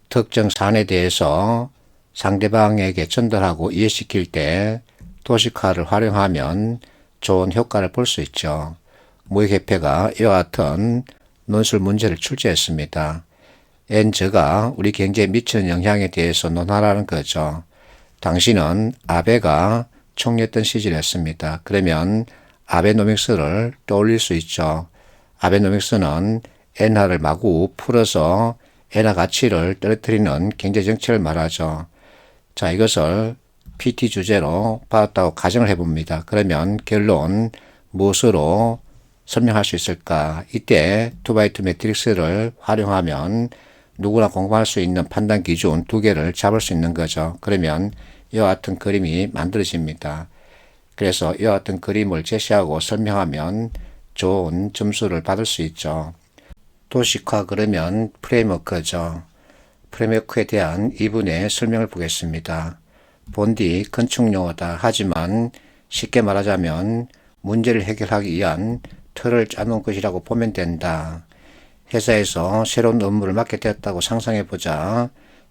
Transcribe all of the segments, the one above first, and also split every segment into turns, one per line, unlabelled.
특정 사안에 대해서 상대방에게 전달하고 이해시킬 때 도식화를 활용하면 좋은 효과를 볼 수 있죠. 무역협회가 이와 같은 논술 문제를 출제했습니다. N저가 우리 경제에 미치는 영향에 대해서 논하라는 거죠. 당시는 아베가 총리였던 시절이었습니다. 그러면 아베노믹스를 떠올릴 수 있죠. 아베노믹스는 엔화를 마구 풀어서 엔화 가치를 떨어뜨리는 경제정책을 말하죠. 자, 이것을 PT 주제로 받았다고 가정을 해봅니다. 그러면 결론 무엇으로 설명할 수 있을까? 이때 2x2 매트릭스를 활용하면 누구나 공부할 수 있는 판단 기준 2개를 잡을 수 있는 거죠. 그러면 이와 같은 그림이 만들어집니다. 그래서 이와 같은 그림을 제시하고 설명하면 좋은 점수를 받을 수 있죠. 도식화 그러면 프레임워크죠. 프레임워크에 대한 2분의 설명을 보겠습니다. 본디 건축용어다. 하지만 쉽게 말하자면 문제를 해결하기 위한 틀을 짜놓은 것이라고 보면 된다. 회사에서 새로운 업무를 맡게 되었다고 상상해보자.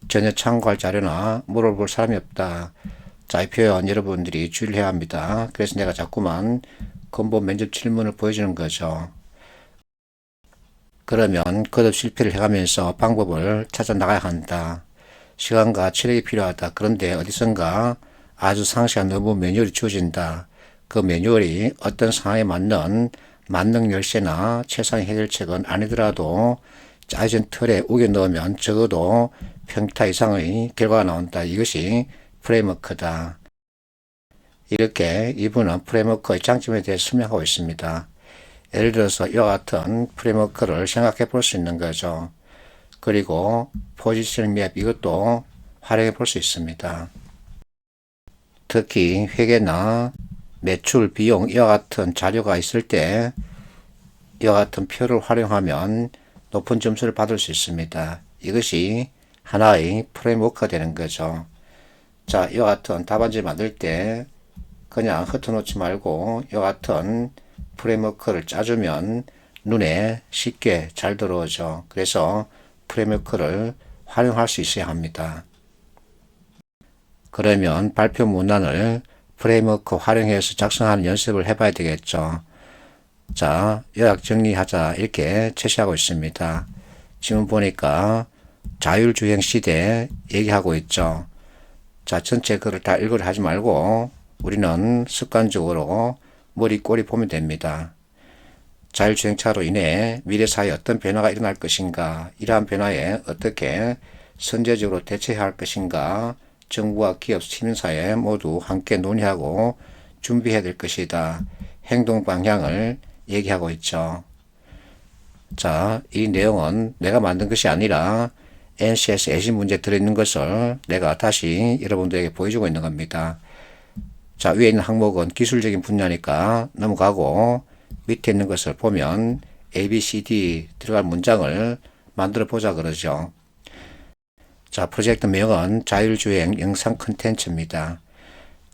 전혀 참고할 자료나 물어볼 사람이 없다. 자, 이 표현 여러분들이 주의를 해야 합니다. 그래서 내가 자꾸만 근본 면접 질문을 보여주는 거죠. 그러면 거듭 실패를 해가면서 방법을 찾아 나가야 한다. 시간과 체력이 필요하다. 그런데 어디선가 아주 상세한 업무 매뉴얼이 주어진다. 그 매뉴얼이 어떤 상황에 맞는 만능 열쇠나 최상의 해결책은 아니더라도 짜여진 틀에 우겨 넣으면 적어도 평타 이상의 결과가 나온다. 이것이 프레임워크다. 이렇게 이분은 프레임워크의 장점에 대해 설명하고 있습니다. 예를 들어서 이와 같은 프레임워크를 생각해 볼 수 있는 거죠. 그리고 포지셔닝 맵 이것도 활용해 볼 수 있습니다. 특히 회계나 매출, 비용 이와 같은 자료가 있을 때 이와 같은 표를 활용하면 높은 점수를 받을 수 있습니다. 이것이 하나의 프레임워크가 되는 거죠. 자, 이와 같은 답안지 만들 때 그냥 흩어놓지 말고 이와 같은 프레임워크를 짜주면 눈에 쉽게 잘 들어오죠. 그래서 프레임워크를 활용할 수 있어야 합니다. 그러면 발표 문안을 프레임워크 활용해서 작성하는 연습을 해봐야 되겠죠. 자, 요약 정리하자 이렇게 제시하고 있습니다. 지금 보니까 자율주행 시대 얘기하고 있죠. 자, 전체 글을 다 읽으려 하지 말고 우리는 습관적으로 머리 꼬리 보면 됩니다. 자율주행차로 인해 미래 사회에 어떤 변화가 일어날 것인가, 이러한 변화에 어떻게 선제적으로 대처해야 할 것인가, 정부와 기업, 시민사회 모두 함께 논의하고 준비해야 될 것이다. 행동 방향을 얘기하고 있죠. 자, 이 내용은 내가 만든 것이 아니라 NCS 예시 문제에 들어있는 것을 내가 다시 여러분들에게 보여주고 있는 겁니다. 자, 위에 있는 항목은 기술적인 분야니까 넘어가고 밑에 있는 것을 보면 A, B, C, D 들어갈 문장을 만들어 보자 그러죠. 자, 프로젝트 명은 자율주행 영상 콘텐츠입니다.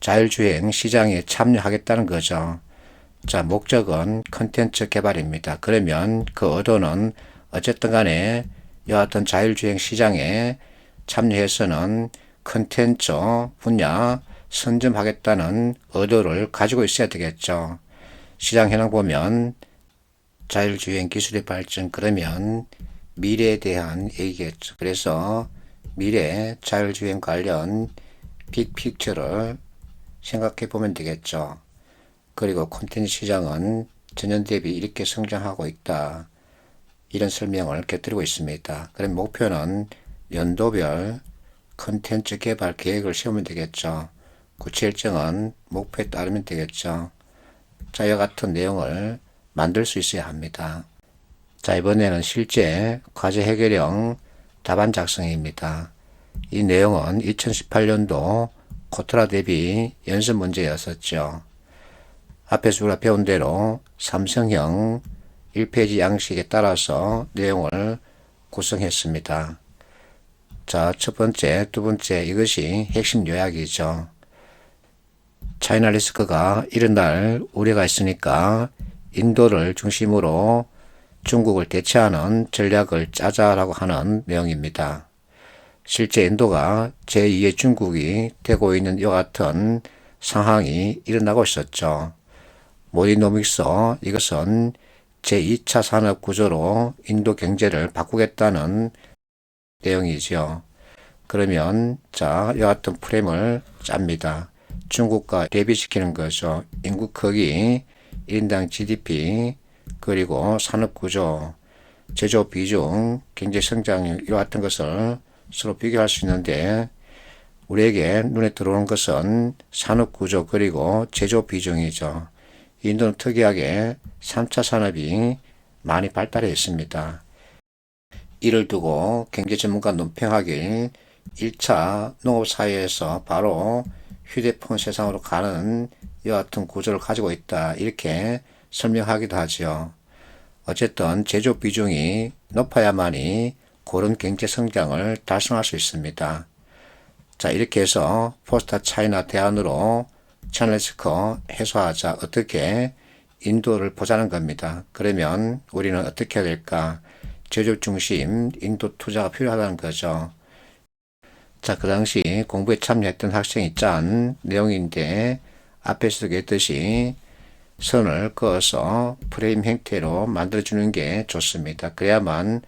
자율주행 시장에 참여하겠다는 거죠. 자, 목적은 콘텐츠 개발입니다. 그러면 그 의도는 어쨌든 간에 여하튼 자율주행 시장에 참여해서는 콘텐츠 분야 선점하겠다는 의도를 가지고 있어야 되겠죠. 시장 현황 보면 자율주행 기술의 발전 그러면 미래에 대한 얘기겠죠. 그래서 미래 자율주행 관련 빅픽처를 생각해 보면 되겠죠. 그리고 콘텐츠 시장은 전년 대비 이렇게 성장하고 있다. 이런 설명을 곁들이고 있습니다. 그럼 목표는 연도별 콘텐츠 개발 계획을 세우면 되겠죠. 구체 일정은 목표에 따르면 되겠죠. 자, 이와 같은 내용을 만들 수 있어야 합니다. 자, 이번에는 실제 과제 해결형 답안 작성입니다. 이 내용은 2018년도 코트라 대비 연습 문제였었죠. 앞에서 우리가 배운 대로 삼성형 1페이지 양식에 따라서 내용을 구성했습니다. 자, 첫 번째, 두 번째 이것이 핵심 요약이죠. 차이나 리스크가 일어날 우려가 있으니까 인도를 중심으로 중국을 대체하는 전략을 짜자라고 하는 내용입니다. 실제 인도가 제2의 중국이 되고 있는 이와 같은 상황이 일어나고 있었죠. 모디노믹서 이것은 제2차 산업 구조로 인도 경제를 바꾸겠다는 내용이죠. 그러면 자, 이와 같은 프레임을 짭니다. 중국과 대비시키는 거죠. 인구 크기, 1인당 GDP, 그리고 산업 구조, 제조 비중, 경제 성장률 이와 같은 것을 서로 비교할 수 있는데 우리에게 눈에 들어오는 것은 산업 구조 그리고 제조 비중이죠. 인도는 특이하게 3차 산업이 많이 발달해 있습니다. 이를 두고 경제 전문가 논평하길 1차 농업사회에서 바로 휴대폰 세상으로 가는 이와 같은 구조를 가지고 있다. 이렇게 설명하기도 하죠. 어쨌든 제조 비중이 높아야만이 그런 경제 성장을 달성할 수 있습니다. 자, 이렇게 해서 포스타 차이나 대안으로 채널리스크 해소하자. 어떻게 인도를 보자는 겁니다. 그러면 우리는 어떻게 해야 될까? 제조 중심 인도 투자가 필요하다는 거죠. 자, 그 당시 공부에 참여했던 학생이 짠 내용인데 앞에서 얘기했듯이 선을 그어서 프레임 형태로 만들어주는 게 좋습니다. 그래야만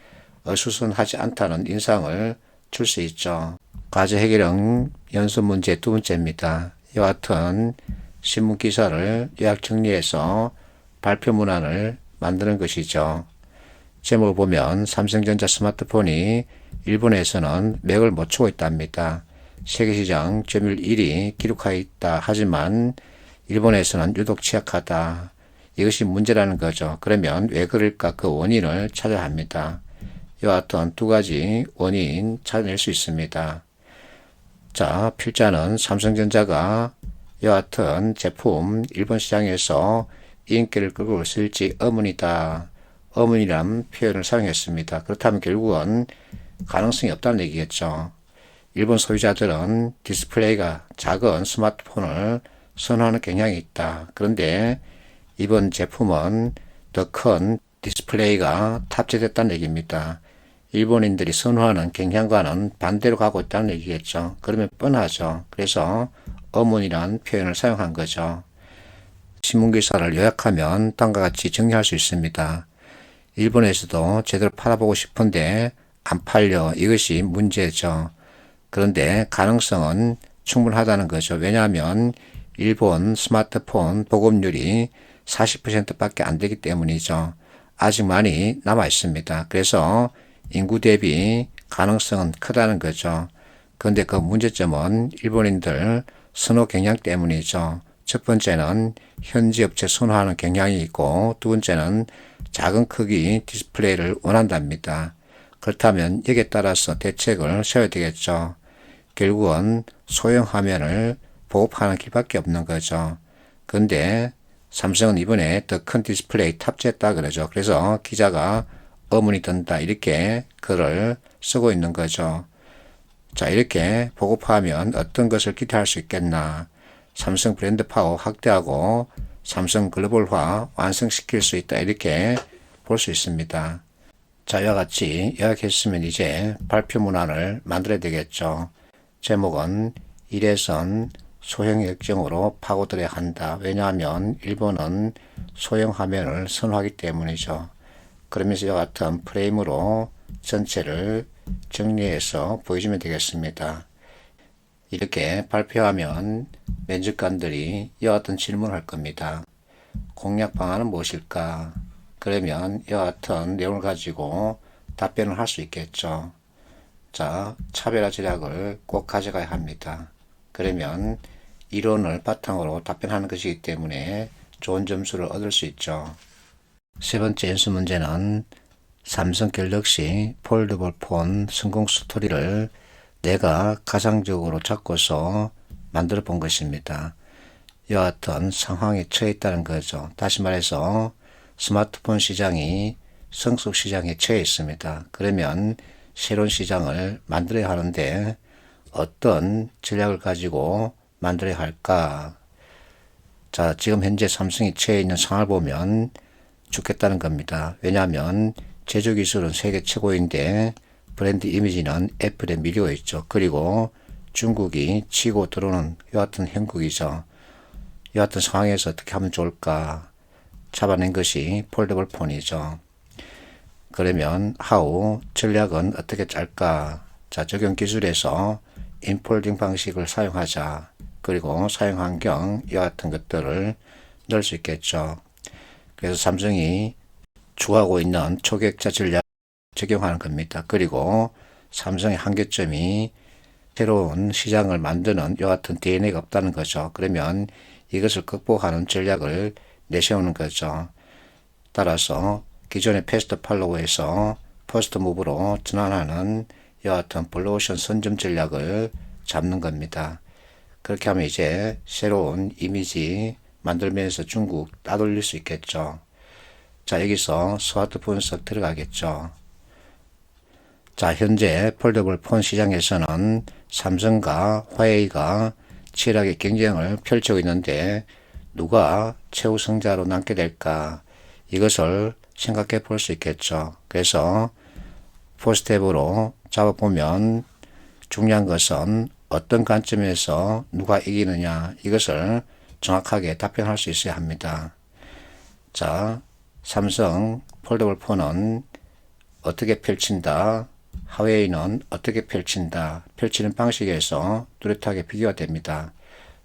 어수선하지 않다는 인상을 줄 수 있죠. 과제 해결형 연습 문제 두 번째입니다. 이와 같은 신문 기사를 요약 정리해서 발표 문안을 만드는 것이죠. 제목을 보면 삼성전자 스마트폰이 일본에서는 맥을 못 추고 있답니다. 세계시장 점유율 1위 기록하여 있다. 하지만 일본에서는 유독 취약하다. 이것이 문제라는 거죠. 그러면 왜 그럴까? 그 원인을 찾아야 합니다. 이와 같은 두 가지 원인 찾아낼 수 있습니다. 자, 필자는 삼성전자가 이와 같은 제품 일본 시장에서 인기를 끌고 있을지 의문이다. 의문이란 표현을 사용했습니다. 그렇다면 결국은 가능성이 없다는 얘기겠죠. 일본 소유자들은 디스플레이가 작은 스마트폰을 선호하는 경향이 있다. 그런데 이번 제품은 더 큰 디스플레이가 탑재됐다는 얘기입니다. 일본인들이 선호하는 경향과는 반대로 가고 있다는 얘기겠죠. 그러면 뻔하죠. 그래서 의문이란 표현을 사용한 거죠. 신문기사를 요약하면 다음과 같이 정리할 수 있습니다. 일본에서도 제대로 팔아보고 싶은데 안 팔려. 이것이 문제죠. 그런데 가능성은 충분하다는 거죠. 왜냐하면 일본 스마트폰 보급률이 40%밖에 안 되기 때문이죠. 아직 많이 남아 있습니다. 그래서 인구 대비 가능성은 크다는 거죠. 그런데 그 문제점은 일본인들 선호 경향 때문이죠. 첫 번째는 현지 업체 선호하는 경향이 있고 두 번째는 작은 크기 디스플레이를 원한답니다. 그렇다면 여기에 따라서 대책을 세워야 되겠죠. 결국은 소형 화면을 보급하는 길밖에 없는 거죠. 그런데 삼성은 이번에 더 큰 디스플레이 탑재했다 그러죠. 그래서 기자가 의문이 든다 이렇게 글을 쓰고 있는 거죠. 자, 이렇게 보급하면 어떤 것을 기대할 수 있겠나. 삼성 브랜드 파워 확대하고 삼성 글로벌화 완성시킬 수 있다 이렇게 볼 수 있습니다. 자, 이와 같이 요약했으면 이제 발표 문안을 만들어야 되겠죠. 제목은 일회선 소형 액정으로 파고들어야 한다. 왜냐하면 일본은 소형 화면을 선호하기 때문이죠. 그러면서 이와 같은 프레임으로 전체를 정리해서 보여주면 되겠습니다. 이렇게 발표하면 면접관들이 이와 같은 질문을 할 겁니다. 공략 방안은 무엇일까? 그러면 이와 같은 내용을 가지고 답변을 할 수 있겠죠. 자, 차별화 전략을 꼭 가져가야 합니다. 그러면 이론을 바탕으로 답변하는 것이기 때문에 좋은 점수를 얻을 수 있죠. 세 번째 연습 문제는 삼성 갤럭시 폴더블 폰 성공 스토리를 내가 가상적으로 잡고서 만들어 본 것입니다. 이와 같은 상황에 처해 있다는 거죠. 다시 말해서 스마트폰 시장이 성숙 시장에 처해 있습니다. 그러면 새로운 시장을 만들어야 하는데 어떤 전략을 가지고 만들어야 할까? 자, 지금 현재 삼성이 처해 있는 상황을 보면 죽겠다는 겁니다. 왜냐하면 제조 기술은 세계 최고인데 브랜드 이미지는 애플에 밀리고 있죠. 그리고 중국이 치고 들어오는 이 같은 형국이죠. 이 같은 상황에서 어떻게 하면 좋을까 잡아낸 것이 폴더블 폰이죠. 그러면 how 전략은 어떻게 짤까? 자, 적용 기술에서 인폴딩 방식을 사용하자. 그리고 사용 환경 이와 같은 것들을 넣을 수 있겠죠. 그래서 삼성이 추구하고 있는 초객자 전략 적용하는 겁니다. 그리고 삼성의 한계점이 새로운 시장을 만드는 이와 같은 DNA가 없다는 거죠. 그러면 이것을 극복하는 전략을 내세우는 거죠. 따라서 기존의 패스트 팔로우에서 퍼스트 무브로 전환하는 이와 같은 블루오션 선점 전략을 잡는 겁니다. 그렇게 하면 이제 새로운 이미지 만들면서 중국 따돌릴 수 있겠죠. 자, 여기서 스와트 분석 들어가겠죠. 자, 현재 폴더블 폰 시장에서는 삼성과 화웨이가 치열하게 경쟁을 펼치고 있는데 누가 최우승자로 남게 될까? 이것을 생각해 볼 수 있겠죠. 그래서 4스텝으로 잡아보면 중요한 것은 어떤 관점에서 누가 이기느냐 이것을 정확하게 답변할 수 있어야 합니다. 자, 삼성 폴더블 폰은 어떻게 펼친다, 화웨이는 어떻게 펼친다, 펼치는 방식에서 뚜렷하게 비교가 됩니다.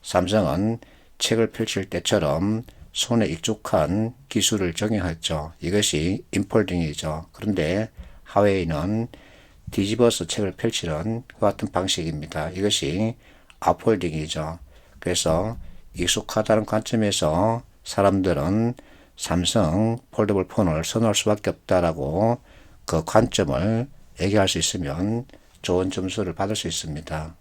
삼성은 책을 펼칠 때처럼 손에 익숙한 기술을 적용했죠. 이것이 인폴딩이죠. 그런데 화웨이는 뒤집어서 책을 펼치는 그 같은 방식입니다. 이것이 아폴딩이죠. 그래서 익숙하다는 관점에서 사람들은 삼성 폴더블 폰을 선호할 수밖에 없다라고 그 관점을 얘기할 수 있으면 좋은 점수를 받을 수 있습니다.